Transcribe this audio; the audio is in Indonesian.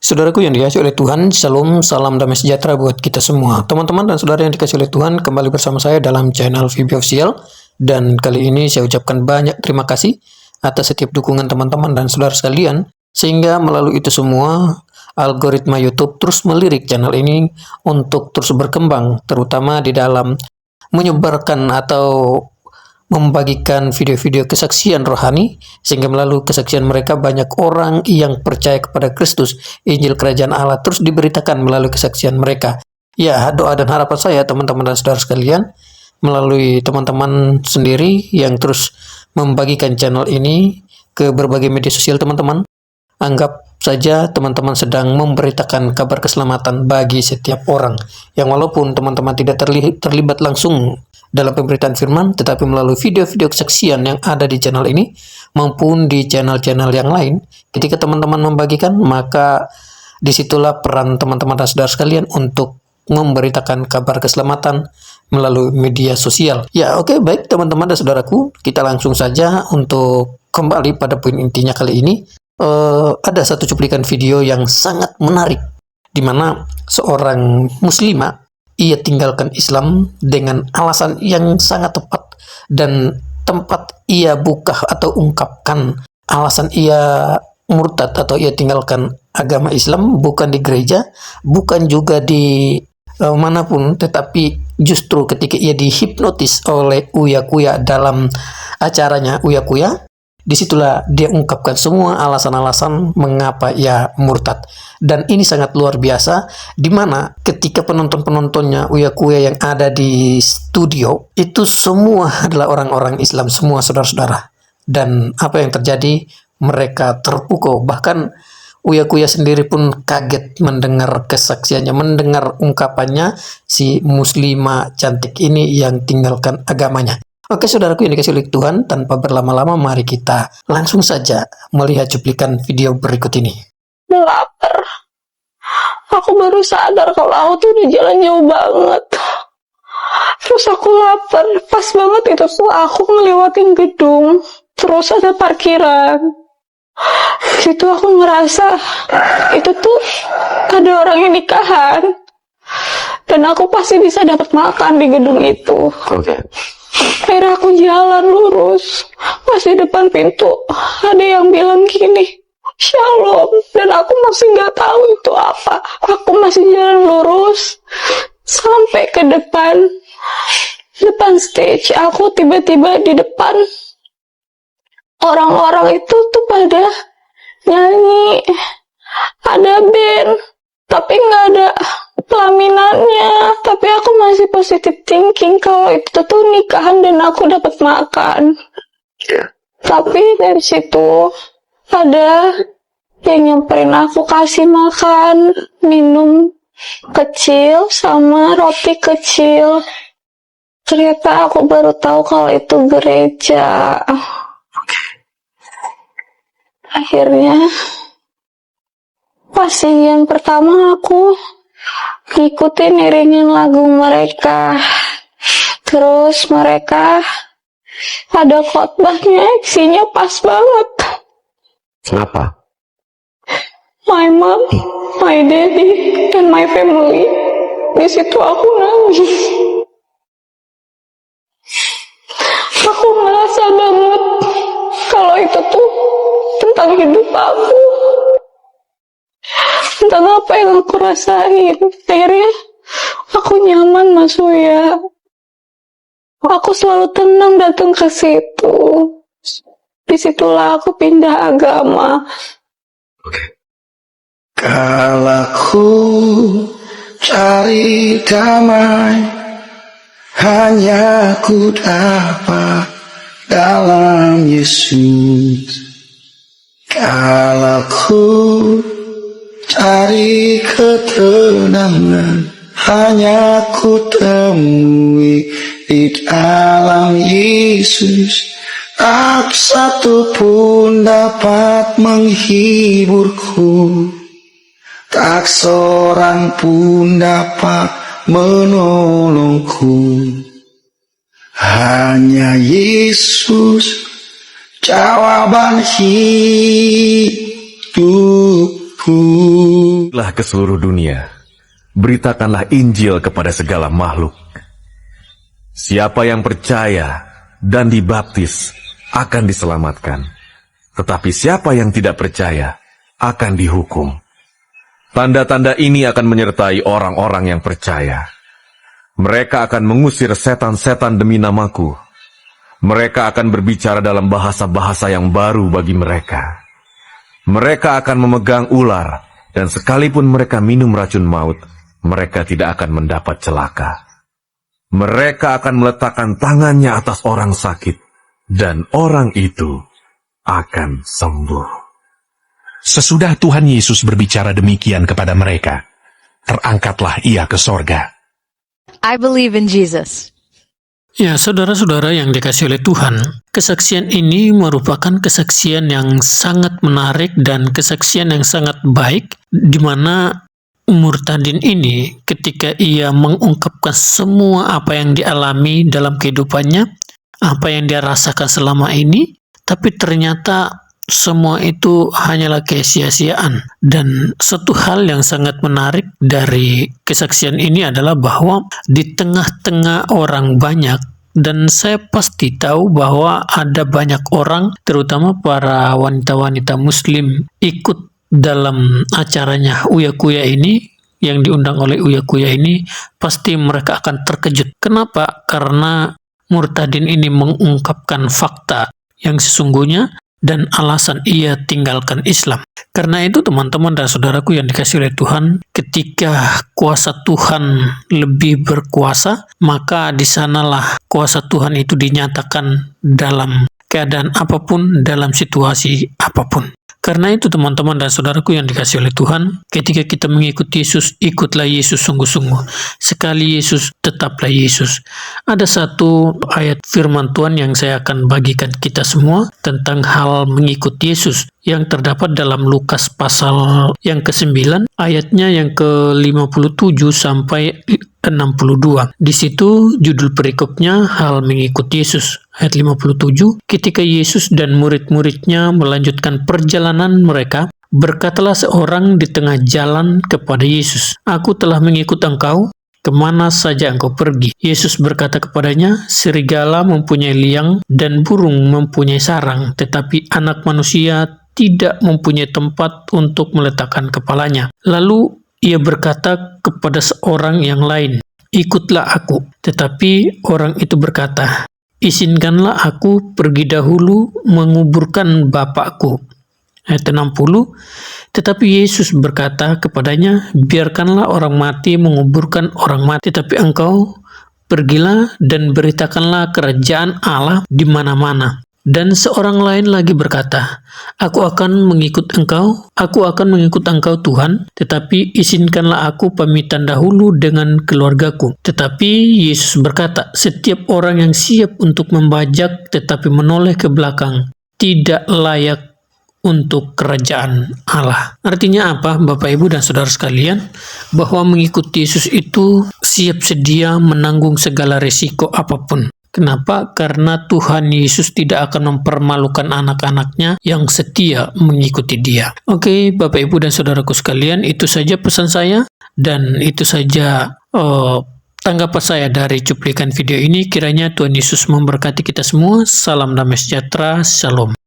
Saudaraku yang dikasihi oleh Tuhan, Shalom, salam damai sejahtera buat kita semua. Teman-teman dan saudara yang dikasihi oleh Tuhan, kembali bersama saya dalam channel VB Official. Dan kali ini saya ucapkan banyak terima kasih atas setiap dukungan teman-teman dan saudara sekalian, sehingga melalui itu semua, algoritma YouTube terus melirik channel ini untuk terus berkembang, terutama di dalam menyebarkan atau membagikan video-video kesaksian rohani, sehingga melalui kesaksian mereka banyak orang yang percaya kepada Kristus. Injil Kerajaan Allah terus diberitakan melalui kesaksian mereka. Ya, doa dan harapan saya teman-teman dan saudara sekalian, melalui teman-teman sendiri yang terus membagikan channel ini ke berbagai media sosial teman-teman, anggap saja teman-teman sedang memberitakan kabar keselamatan bagi setiap orang, yang walaupun teman-teman tidak terlibat langsung dalam pemberitaan firman, tetapi melalui video-video kesaksian yang ada di channel ini maupun di channel-channel yang lain, ketika teman-teman membagikan, maka disitulah peran teman-teman dan saudara sekalian untuk memberitakan kabar keselamatan melalui media sosial. Ya, oke, baik teman-teman dan saudaraku, kita langsung saja untuk kembali pada poin intinya kali ini. Ada satu cuplikan video yang sangat menarik, di mana seorang muslimah ia tinggalkan Islam dengan alasan yang sangat tepat, dan tempat ia buka atau ungkapkan alasan ia murtad atau ia tinggalkan agama Islam bukan di gereja, bukan juga di manapun, tetapi justru ketika ia dihipnotis oleh Uya Kuya dalam acaranya Uya Kuya. Disitulah dia ungkapkan semua alasan-alasan mengapa ia murtad. Dan ini sangat luar biasa, di mana ketika penonton-penontonnya Uya Kuya yang ada di studio, itu semua adalah orang-orang Islam, semua saudara-saudara. Dan apa yang terjadi? Mereka terpukau. Bahkan Uya Kuya sendiri pun kaget mendengar kesaksiannya, mendengar ungkapannya si muslimah cantik ini yang tinggalkan agamanya. Oke saudaraku yang dikasihi oleh Tuhan, tanpa berlama-lama mari kita langsung saja melihat cuplikan video berikut ini. Lapar. Aku baru sadar kalau aku tuh udah jalan jauh banget. Terus aku lapar. Pas banget itu tuh aku ngelewatin gedung. Terus ada parkiran. Situ aku ngerasa itu tuh ada orang yang nikahan. Dan aku pasti bisa dapat makan di gedung itu. Oke. Akhirnya aku jalan lurus. Pas di depan pintu ada yang bilang gini, Shalom. Dan aku masih nggak tahu itu apa. Aku masih jalan lurus sampai ke depan stage. Aku tiba-tiba di depan. Orang-orang itu tuh pada nyanyi. Ada band, tapi nggak ada pelaminannya. Tapi aku masih positive thinking kalau itu tuh nikahan dan aku dapat makan. Yeah. Tapi dari situ ada yang nyamperin aku, kasih makan, minum kecil sama roti kecil. Ternyata aku baru tahu kalau itu gereja. Akhirnya pas yang pertama aku ngikutin iringin lagu mereka. Terus mereka ada khotbahnya, isinya pas banget. Kenapa? My mom, my daddy, and my family. Di situ aku nangis. Aku ngerasa banget kalau itu tuh tentang hidup aku. Tentang apa yang aku rasain. Akhirnya aku nyaman masuk ya. Aku selalu tenang datang ke situ. Disitulah aku pindah agama. Oke. Kalau ku cari damai, hanya ku dapat dalam Yesus. Kalau ku cari ketenangan, hanya ku temui di dalam Yesus. Tak satu pun dapat menghiburku, tak seorang pun dapat menolongku. Hanya Yesus, jawaban hidupku. Lah ke seluruh dunia, beritakanlah Injil kepada segala makhluk. Siapa yang percaya dan dibaptis akan diselamatkan, tetapi siapa yang tidak percaya akan dihukum. Tanda-tanda ini akan menyertai orang-orang yang percaya. Mereka akan mengusir setan-setan demi namaku. Mereka akan berbicara dalam bahasa-bahasa yang baru bagi mereka. Mereka akan memegang ular, dan sekalipun mereka minum racun maut, mereka tidak akan mendapat celaka. Mereka akan meletakkan tangannya atas orang sakit, dan orang itu akan sembuh. Sesudah Tuhan Yesus berbicara demikian kepada mereka, terangkatlah ia ke sorga. I believe in Jesus. Ya, saudara-saudara yang dikasihi oleh Tuhan, kesaksian ini merupakan kesaksian yang sangat menarik dan kesaksian yang sangat baik, di mana Murtadin ini ketika ia mengungkapkan semua apa yang dialami dalam kehidupannya, apa yang dia rasakan selama ini, tapi ternyata semua itu hanyalah kesia-siaan. Dan satu hal yang sangat menarik dari kesaksian ini adalah bahwa di tengah-tengah orang banyak, dan saya pasti tahu bahwa ada banyak orang, terutama para wanita-wanita muslim, ikut dalam acaranya Uya Kuya ini, yang diundang oleh Uya Kuya ini, pasti mereka akan terkejut. Kenapa? Karena Murtadin ini mengungkapkan fakta yang sesungguhnya dan alasan ia tinggalkan Islam. Karena itu teman-teman dan saudaraku yang dikasihi oleh Tuhan, ketika kuasa Tuhan lebih berkuasa, maka di sanalah kuasa Tuhan itu dinyatakan dalam keadaan apapun, dalam situasi apapun. Karena itu teman-teman dan saudaraku yang dikasihi oleh Tuhan, ketika kita mengikuti Yesus, ikutlah Yesus sungguh-sungguh. Sekali Yesus, tetaplah Yesus. Ada satu ayat firman Tuhan yang saya akan bagikan kita semua tentang hal mengikuti Yesus, yang terdapat dalam Lukas pasal yang ke-9, ayatnya yang ke-57 sampai 62. Di situ judul perikopnya hal mengikuti Yesus. Ayat 57, ketika Yesus dan murid-muridnya melanjutkan perjalanan mereka, berkatalah seorang di tengah jalan kepada Yesus, "Aku telah mengikut engkau, kemana saja engkau pergi." Yesus berkata kepadanya, "Serigala mempunyai liang dan burung mempunyai sarang, tetapi anak manusia tidak mempunyai tempat untuk meletakkan kepalanya." Lalu ia berkata kepada seorang yang lain, "Ikutlah aku." Tetapi orang itu berkata, "Izinkanlah aku pergi dahulu menguburkan bapakku." Ayat 60, tetapi Yesus berkata kepadanya, "Biarkanlah orang mati menguburkan orang mati, tetapi engkau pergilah dan beritakanlah kerajaan Allah di mana-mana." Dan seorang lain lagi berkata, aku akan mengikut engkau Tuhan, tetapi izinkanlah aku pamitan dahulu dengan keluargaku." Tetapi Yesus berkata, "Setiap orang yang siap untuk membajak tetapi menoleh ke belakang, tidak layak untuk kerajaan Allah." Artinya apa, Bapak Ibu dan Saudara sekalian? Bahwa mengikuti Yesus itu siap sedia menanggung segala risiko apapun. Kenapa? Karena Tuhan Yesus tidak akan mempermalukan anak-anaknya yang setia mengikuti Dia. Oke, Bapak Ibu dan Saudaraku sekalian, itu saja pesan saya dan itu saja tanggapan saya dari cuplikan video ini. Kiranya Tuhan Yesus memberkati kita semua. Salam damai sejahtera. Shalom.